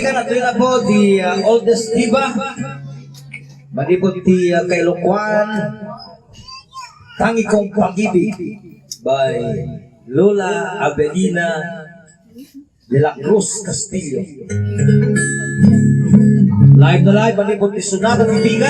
kaibigan at na po the oldest diva. Malibot ti kay Lokwan. Tangi kong pag-ibig by Lola Avelina de la Cruz Castillo. Live na live, malibot ti SonataTV.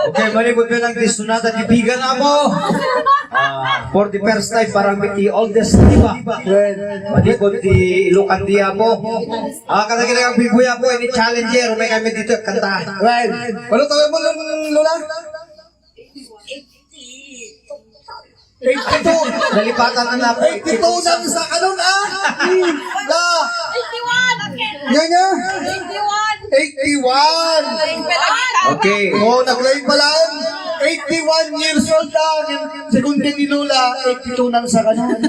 Okay, malibot ko lang di SonataTV na mo. For the first time, parang the oldest diva. Malibot di Ilocano po. Kaya ang bibuya po, ini challenger. May kami dito kanta. Ano tawag mo Lola? 82. Nalipatan na po. 82 nang sa kanon La. 81. Yan nga. 81. 81. Okay. Oh, nag-live pala. 81 years old lang. Segundo ni Lola, 82 nang sa kanon.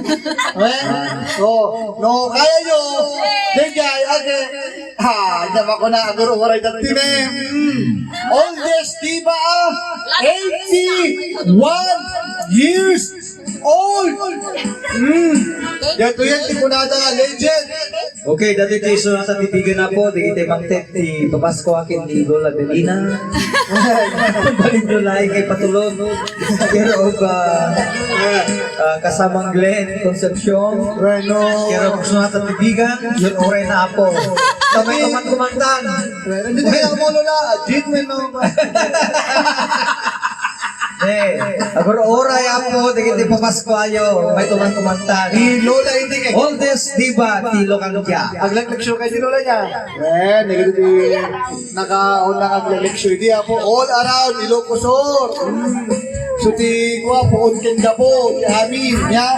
No, kaya nyo. Degay, ate. Dama ko na, aguro waray dati na. Oldest diva, 81 years old. Yato yan, tipunada nga, legend. Okay, dati tayo SonataTV na po. Di kita mangtet di papasko akin ni Lola Avelina. Balik nyo lang kay Patulon. Pero kasamang Glenn Concepcion. Pero SonataTV yun oray na po. Kamay kumandang. Hindi kaya mo Lola, Jit mo no. Agor oray apo, dagiti papasko ayo, may tuman kumanta. Ni Lola hindi kay. Oldest diva ti Ilocano dia. Aglag-leksyon kay di Lola niya. Nagiging di nakaunang aglag-leksyon. Di po all around Ilocos Sur. So ti ko po unken ka po, ti amin niya.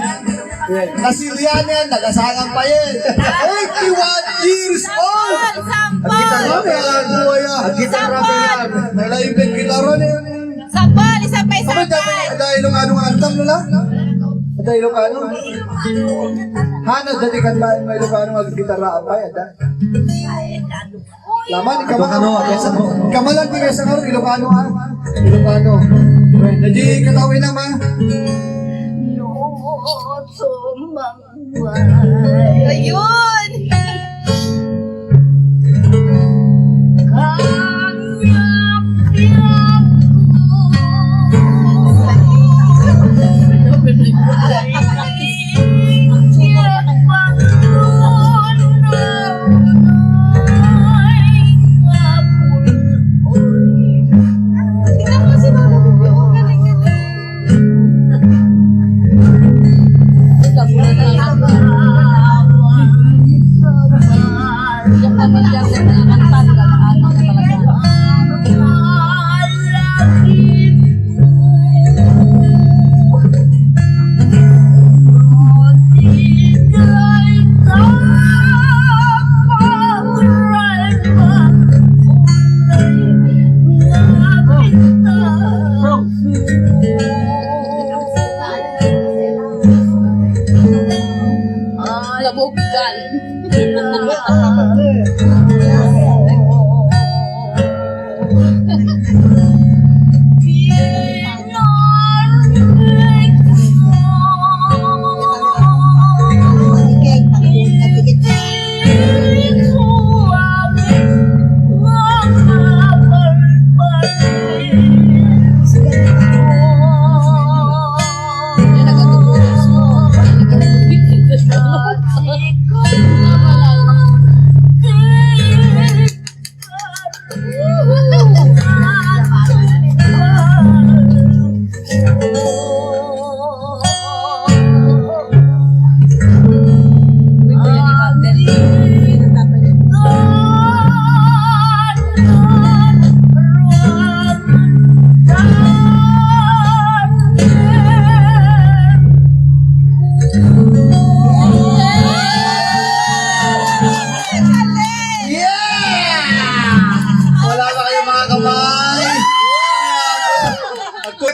Nasilyanan, nagasangan pa yan. 81 years old! Sampol! Ang gitara mo yan. Nalaibig gitara na yun. Sampol! Isang pa isang Dahil Ilocano ang antam nila? Dahil Ilocano? Hana, dati kantaan may Ilocano ang gitara ang bayad, ha? Laman, Ilocano, kesa mo. Kamalan di kaysa nga, Ilocano, ha? Ilocano. Jadi, katawin na, ma. Ayun! Tingnan mo si Mama.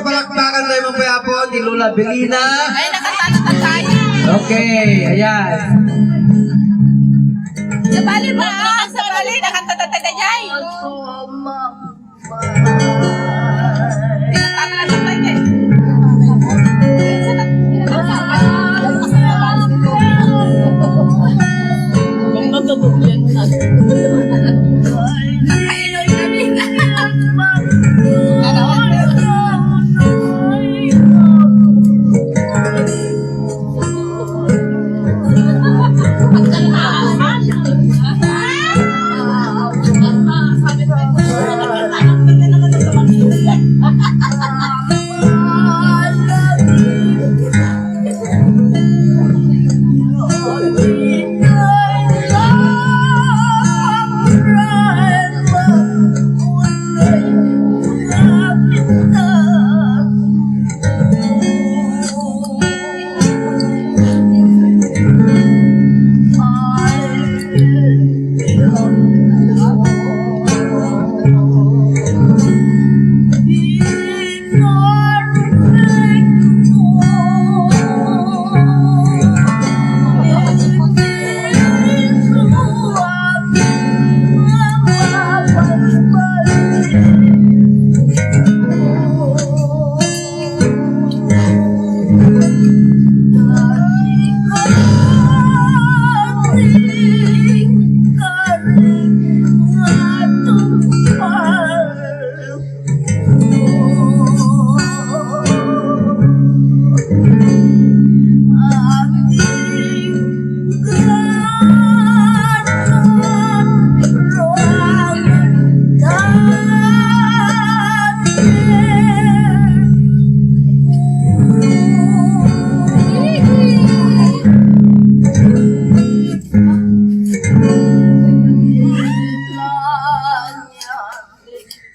Palakpakan tayo mamaya po ni Lola Avelina. Ay, nakatalo tayo. Okay, ayan. Sa bali ba? Sa bali, nakatatata niya. Tinatalo na tayo eh.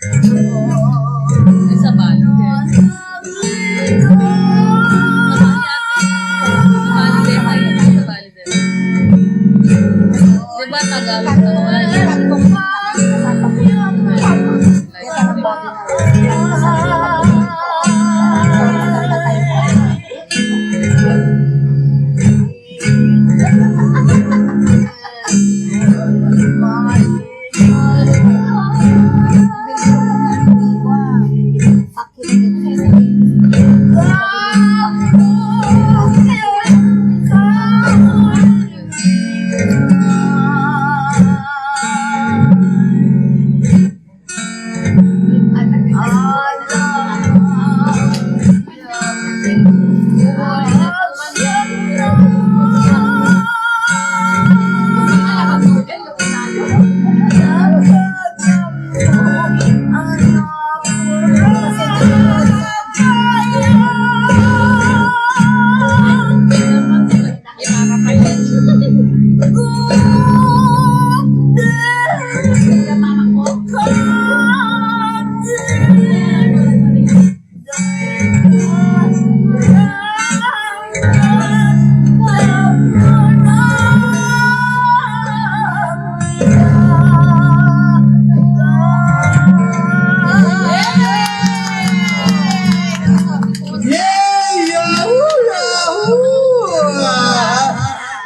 Sa bali din. Sa bali din. Diba Tagalog naman?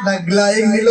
Naglaying ni